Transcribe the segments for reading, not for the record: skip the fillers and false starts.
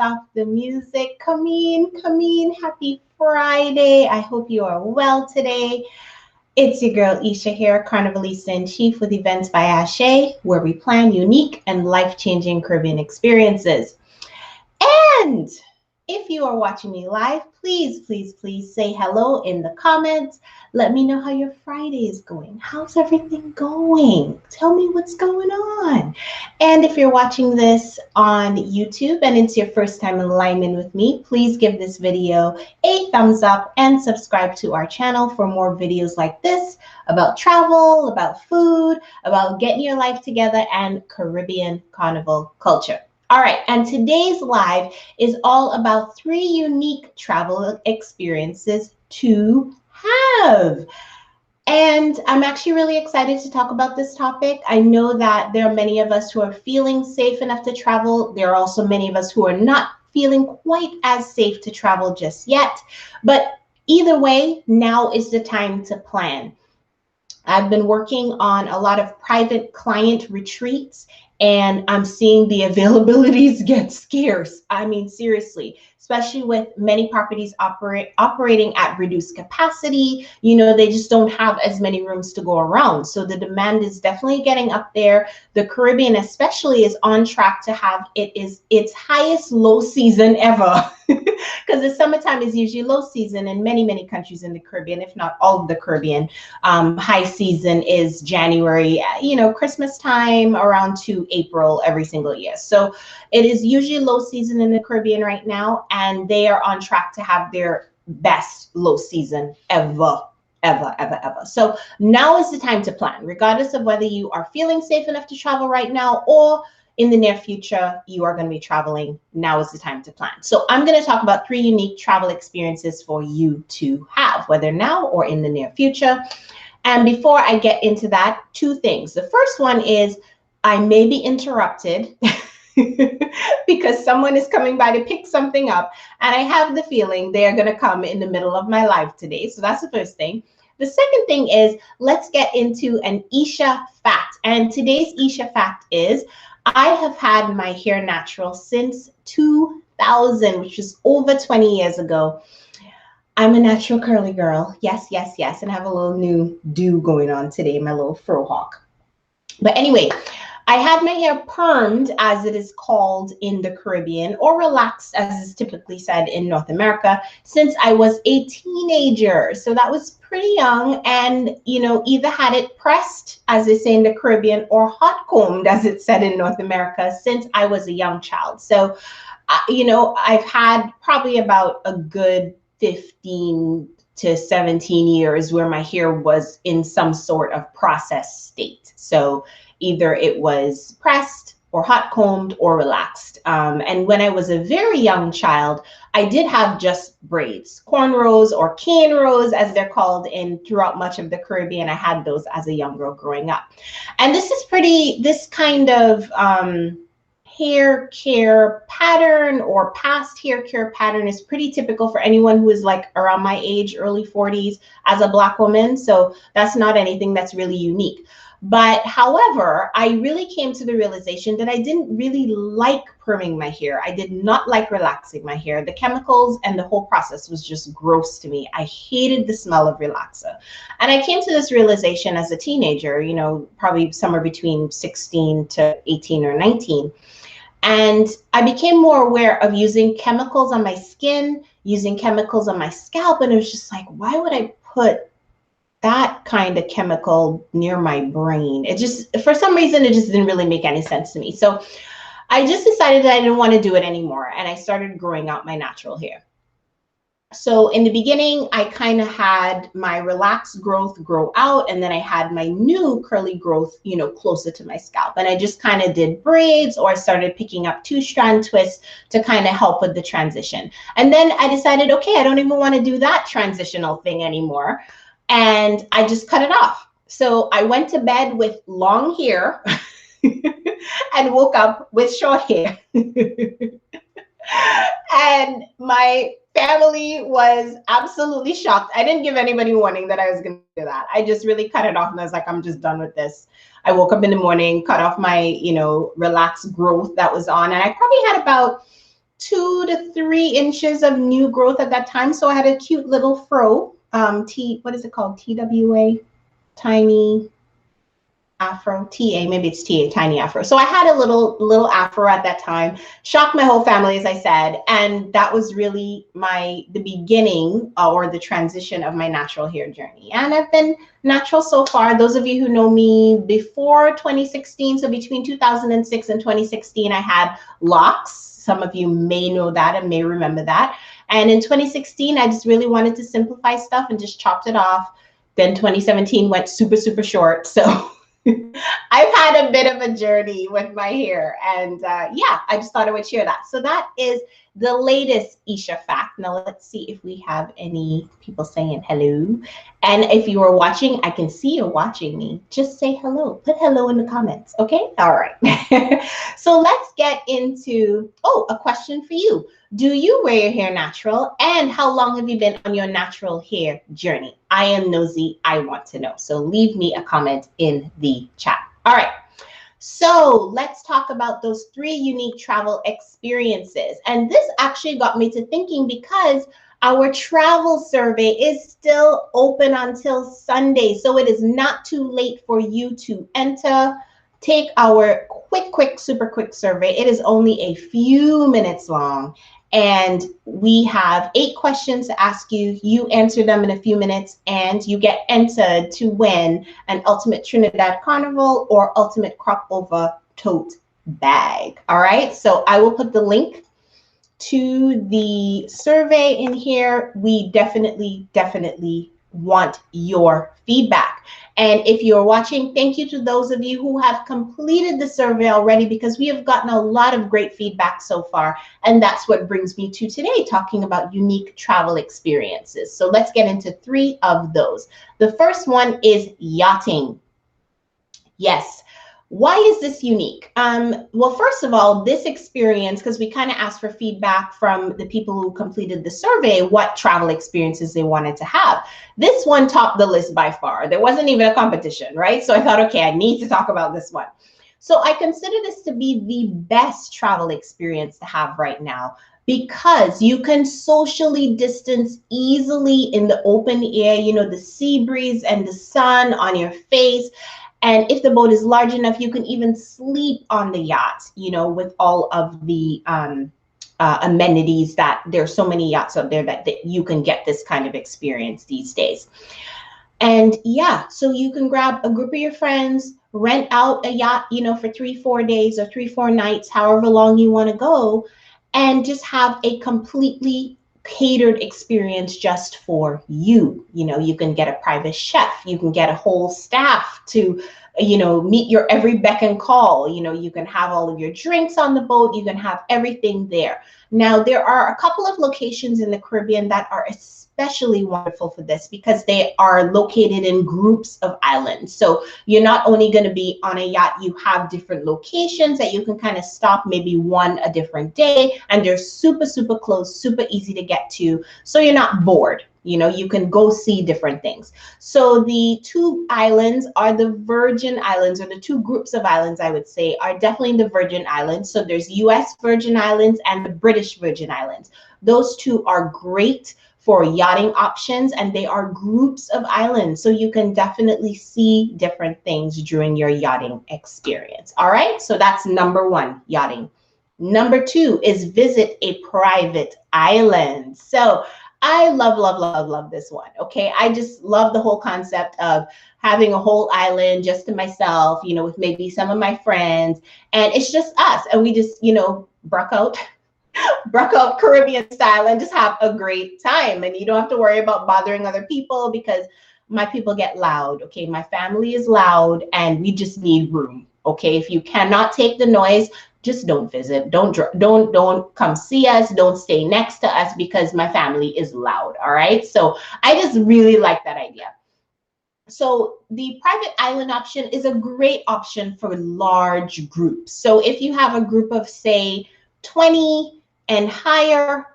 off the music. Come in, come in. Happy Friday. I hope you are well today. It's your girl Isha here, Carnivalista in Chief with Events by Ashe, where we plan unique and life-changing Caribbean experiences. And if you are watching me live, please say hello in the comments. Let me know how your Friday is going. How's everything going? Tell me what's going on. And if you're watching this on YouTube and it's your first time in alignment with me, please give this video a thumbs up and subscribe to our channel for more videos like this about travel, about food, about getting your life together and Caribbean carnival culture. All right, and today's live is all about 3 unique travel experiences to have. And I'm actually really excited to talk about this topic. I know that there are many of us who are feeling safe enough to travel. There are also many of us who are not feeling quite as safe to travel just yet. But either way, now is the time to plan. I've been working on a lot of private client retreats, and I'm seeing the availabilities get scarce. I mean, seriously, especially with many properties operating at reduced capacity. You know, they just don't have as many rooms to go around. So the demand is definitely getting up there. The Caribbean especially is on track to have its highest low season ever. Because the summertime is usually low season in many countries in the Caribbean, if not all of the Caribbean. High season is January, Christmas time around to April every single year. So it is usually low season in the Caribbean right now, and they are on track to have their best low season ever. So now is the time to plan, regardless of whether you are feeling safe enough to travel right now or in the near future, you are going to be traveling. Now is the time to plan. So I'm going to talk about 3 unique travel experiences for you to have, whether now or in the near future. And before I get into that, 2 things. The first one is I may be interrupted because someone is coming by to pick something up, and I have the feeling they are going to come in the middle of my live today. So that's the first thing. The second thing is, let's get into an Isha fact. And today's Isha fact is, I have had my hair natural since 2000, which is over 20 years ago. I'm a natural curly girl. Yes. And I have a little new do going on today, my little fro hawk. But anyway, I had my hair permed, as it is called in the Caribbean, or relaxed, as is typically said in North America, since I was a teenager. So that was pretty young, and, either had it pressed, as they say in the Caribbean, or hot combed, as it's said in North America, since I was a young child. So, I've had probably about a good 15 to 17 years where my hair was in some sort of process state. So either it was pressed or hot combed or relaxed. And when I was a very young child, I did have just braids, cornrows or cane rows, as they're called throughout much of the Caribbean. I had those as a young girl growing up. And this kind of hair care pattern or past hair care pattern is pretty typical for anyone who is like around my age, early 40s, as a Black woman. So that's not anything that's really unique. But however, I really came to the realization that I didn't really like perming my hair. I did not like relaxing my hair. The chemicals and the whole process was just gross to me. I hated the smell of relaxer. And I came to this realization as a teenager, probably somewhere between 16 to 18 or 19. And I became more aware of using chemicals on my skin, using chemicals on my scalp. And it was just like, why would I put that kind of chemical near my brain? It just, for some reason, it just didn't really make any sense to me. So I just decided that I didn't want to do it anymore. And I started growing out my natural hair. So in the beginning, I kind of had my relaxed growth grow out, and then I had my new curly growth, closer to my scalp. And I just kind of did braids, or I started picking up 2-strand twists to kind of help with the transition. And then I decided, okay, I don't even want to do that transitional thing anymore. And I just cut it off. So I went to bed with long hair and woke up with short hair. And my family was absolutely shocked. I didn't give anybody warning that I was going to do that. I just really cut it off, and I was like, I'm just done with this. I woke up in the morning, cut off my, relaxed growth that was on, and I probably had about 2 to 3 inches of new growth at that time. So I had a cute little fro, what is it called? TWA, tiny afro, TA, maybe it's TA, tiny afro. So I had a little afro at that time, shocked my whole family, as I said, and that was really the beginning or the transition of my natural hair journey. And I've been natural so far. Those of you who know me before 2016, so between 2006 and 2016, I had locks. Some of you may know that and may remember that. And in 2016, I just really wanted to simplify stuff and just chopped it off. Then 2017 went super, super short. So I've had a bit of a journey with my hair, and yeah, I just thought I would share that. So that is the latest Isha fact. Now let's see if we have any people saying hello. And if you are watching, I can see you're watching me. Just say hello. Put hello in the comments, okay? All right. So let's get into, a question for you. Do you wear your hair natural? And how long have you been on your natural hair journey? I am nosy. I want to know. So leave me a comment in the chat. All right. So let's talk about those 3 unique travel experiences. And this actually got me to thinking because our travel survey is still open until Sunday. So it is not too late for you to enter. Take our super quick survey. It is only a few minutes long. And we have 8 questions to ask you. You answer them in a few minutes and you get entered to win an Ultimate Trinidad Carnival or Ultimate Crop Over tote bag. All right, so I will put the link to the survey in here. We definitely want your feedback. And if you're watching, thank you to those of you who have completed the survey already, because we have gotten a lot of great feedback so far. And that's what brings me to today, talking about unique travel experiences. So let's get into 3 of those. The first one is yachting. Yes. Why is this unique? Well, first of all, this experience, because we kind of asked for feedback from the people who completed the survey, what travel experiences they wanted to have. This one topped the list by far. There wasn't even a competition, right? So I thought, okay, I need to talk about this one. So I consider this to be the best travel experience to have right now, because you can socially distance easily in the open air, you know, the sea breeze and the sun on your face. And if the boat is large enough, you can even sleep on the yacht, you know, with all of the amenities that there's so many yachts out there that you can get this kind of experience these days. And yeah, so you can grab a group of your friends, rent out a yacht, you know, for 3-4 days or 3-4 nights, however long you want to go, and just have a completely catered experience just for you. You know, you can get a private chef, you can get a whole staff to, you know, meet your every beck and call. You know, you can have all of your drinks on the boat, you can have everything there. Now, there are a couple of locations in the Caribbean that are especially wonderful for this, because they are located in groups of islands. So you're not only going to be on a yacht, you have different locations that you can kind of stop, maybe one a different day, and they're super close, super easy to get to, so you're not bored. You know, you can go see different things. So the 2 islands are the Virgin Islands, or the 2 groups of islands, I would say, are definitely the Virgin Islands. So there's US Virgin Islands and the British Virgin Islands. Those 2 are great for yachting options, and they are groups of islands. So you can definitely see different things during your yachting experience. All right, so that's number 1, yachting. Number 2 is visit a private island. So I love this one. Okay, I just love the whole concept of having a whole island just to myself, you know, with maybe some of my friends, and it's just us, and we just, you know, bruck out Caribbean style and just have a great time. And you don't have to worry about bothering other people, because my people get loud. Okay, my family is loud, and we just need room. Okay, if you cannot take the noise, just don't visit. Don't come see us. Don't stay next to us, because my family is loud. All right, so I just really like that idea. So the private island option is a great option for large groups. So if you have a group of, say, 20 and higher,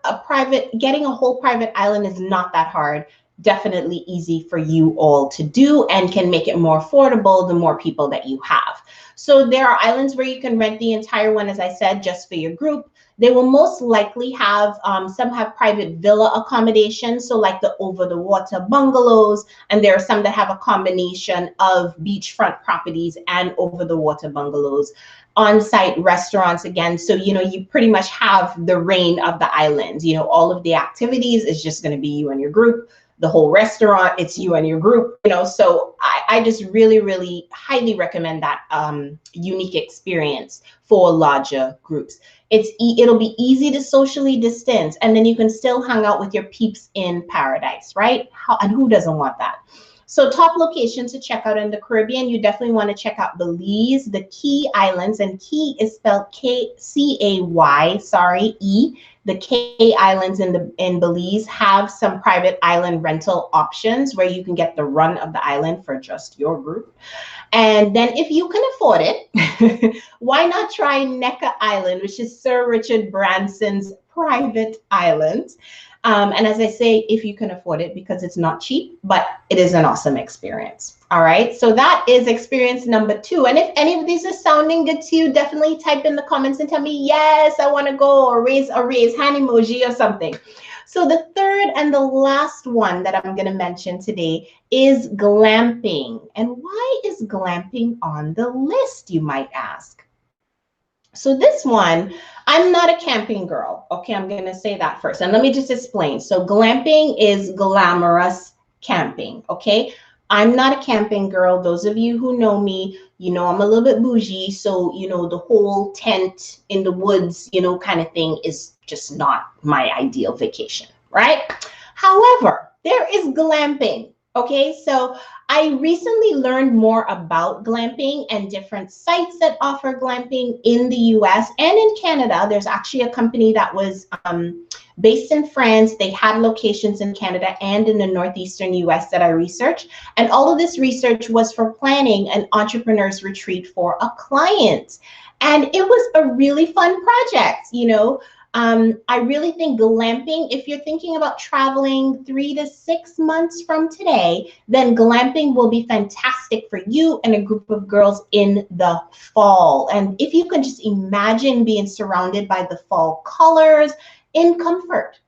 getting a whole private island is not that hard. definitely easy for you all to do and can make it more affordable the more people that you have. So there are islands where you can rent the entire one, as I said, just for your group. They will most likely have, some have private villa accommodation, so like the over the water bungalows, and there are some that have a combination of beachfront properties and over the water bungalows. On-site restaurants again, so you pretty much have the reign of the island. All of the activities is just going to be you and your group. The whole restaurant, it's you and your group. So I just really, really highly recommend that unique experience for larger groups. It'll be easy to socially distance, and then you can still hang out with your peeps in paradise, right? And who doesn't want that? So top locations to check out in the Caribbean, you definitely want to check out Belize, the Key Islands, and Key is spelled K-C-A-Y, sorry, E. The K Islands in Belize have some private island rental options where you can get the run of the island for just your group. And then if you can afford it, why not try Necker Island, which is Sir Richard Branson's private island. And as I say, if you can afford it, because it's not cheap, but it is an awesome experience. All right, so that is experience number 2. And if any of these are sounding good to you, definitely type in the comments and tell me, yes, I want to go, or raise hand emoji or something. So the third and the last one that I'm going to mention today is glamping. And why is glamping on the list, you might ask? So this one, I'm not a camping girl. Okay, I'm going to say that first. And let me just explain. So glamping is glamorous camping. Okay, I'm not a camping girl. Those of you who know me, I'm a little bit bougie. So, the whole tent in the woods, kind of thing is just not my ideal vacation, right? However, there is glamping. Okay, so I recently learned more about glamping and different sites that offer glamping in the US and in Canada. There's actually a company that was based in France. They had locations in Canada and in the northeastern US that I researched. And all of this research was for planning an entrepreneur's retreat for a client. And it was a really fun project, I really think glamping, if you're thinking about traveling 3 to 6 months from today, then glamping will be fantastic for you and a group of girls in the fall. And if you can just imagine being surrounded by the fall colors in comfort.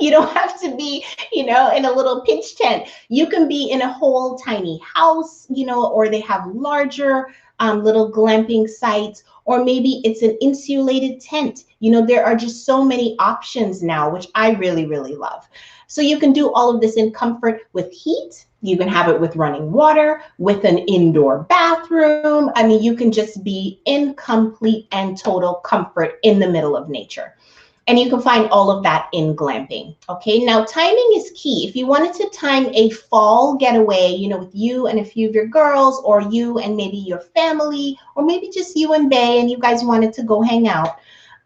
You don't have to be, in a little pitch tent. You can be in a whole tiny house, or they have larger little glamping sites, or maybe it's an insulated tent. There are just so many options now, which I really, really love. So you can do all of this in comfort with heat. You can have it with running water, with an indoor bathroom. I mean, you can just be in complete and total comfort in the middle of nature. And you can find all of that in glamping. Okay, now timing is key. If you wanted to time a fall getaway, with you and a few of your girls, or you and maybe your family, or maybe just you and Bay, and you guys wanted to go hang out,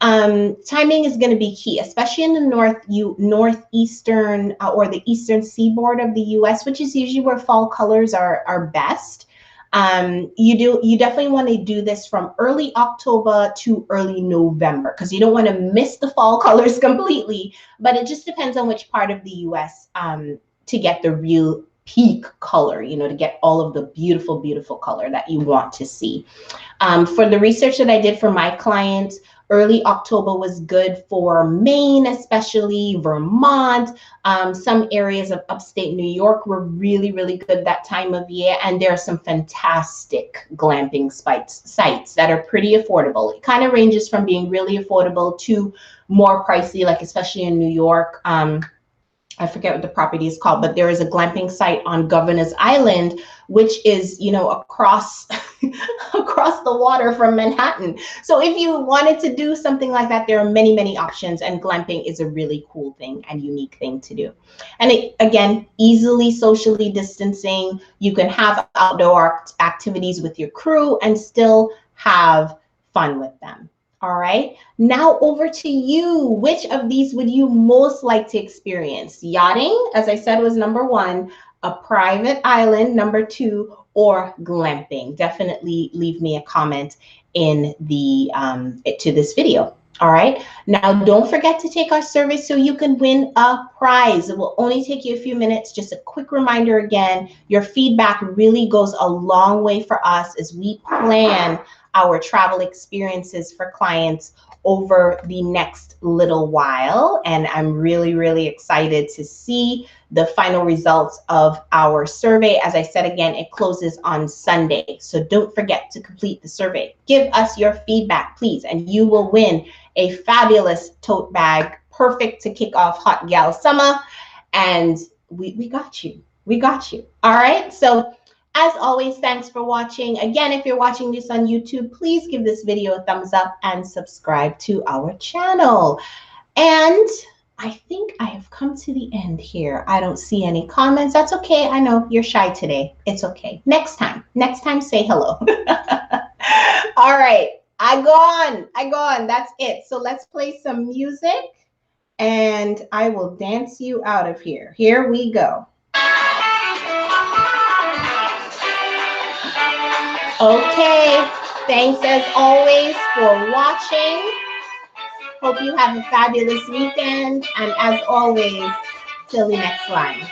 timing is going to be key, especially in the northeastern or the eastern seaboard of the US, which is usually where fall colors are best. You definitely want to do this from early October to early November, because you don't want to miss the fall colors completely, but it just depends on which part of the US to get the real peak color, to get all of the beautiful, beautiful color that you want to see. For the research that I did for my clients, early October was good for Maine, especially Vermont. Some areas of upstate New York were really, really good that time of year. And there are some fantastic glamping sites that are pretty affordable. It kind of ranges from being really affordable to more pricey, like especially in New York. I forget what the property is called, but there is a glamping site on Governor's Island, which is, across across the water from Manhattan. So if you wanted to do something like that, there are many, many options, and glamping is a really cool thing and unique thing to do. And again, easily socially distancing. You can have outdoor activities with your crew and still have fun with them. All right, now over to you. Which of these would you most like to experience? Yachting, as I said, was number 1, a private island, number 2, or glamping? Definitely leave me a comment in the to this video. All right. Now, don't forget to take our survey so you can win a prize. It will only take you a few minutes. Just a quick reminder again, your feedback really goes a long way for us as we plan our travel experiences for clients over the next little while. And I'm really, really excited to see the final results of our survey. As I said again, it closes on Sunday. So don't forget to complete the survey. Give us your feedback, please, and you will win a fabulous tote bag, perfect to kick off Hot Gal Summer. And we got you. We got you. All right. So as always, thanks for watching. Again, if you're watching this on YouTube, please give this video a thumbs up and subscribe to our channel. And I think I have come to the end here. I don't see any comments. That's okay. I know you're shy today. It's okay. Next time, say hello. All right. I gone. That's it. So let's play some music and I will dance you out of here. Here we go. Okay. Thanks as always for watching. Hope you have a fabulous weekend. And as always, till the next line.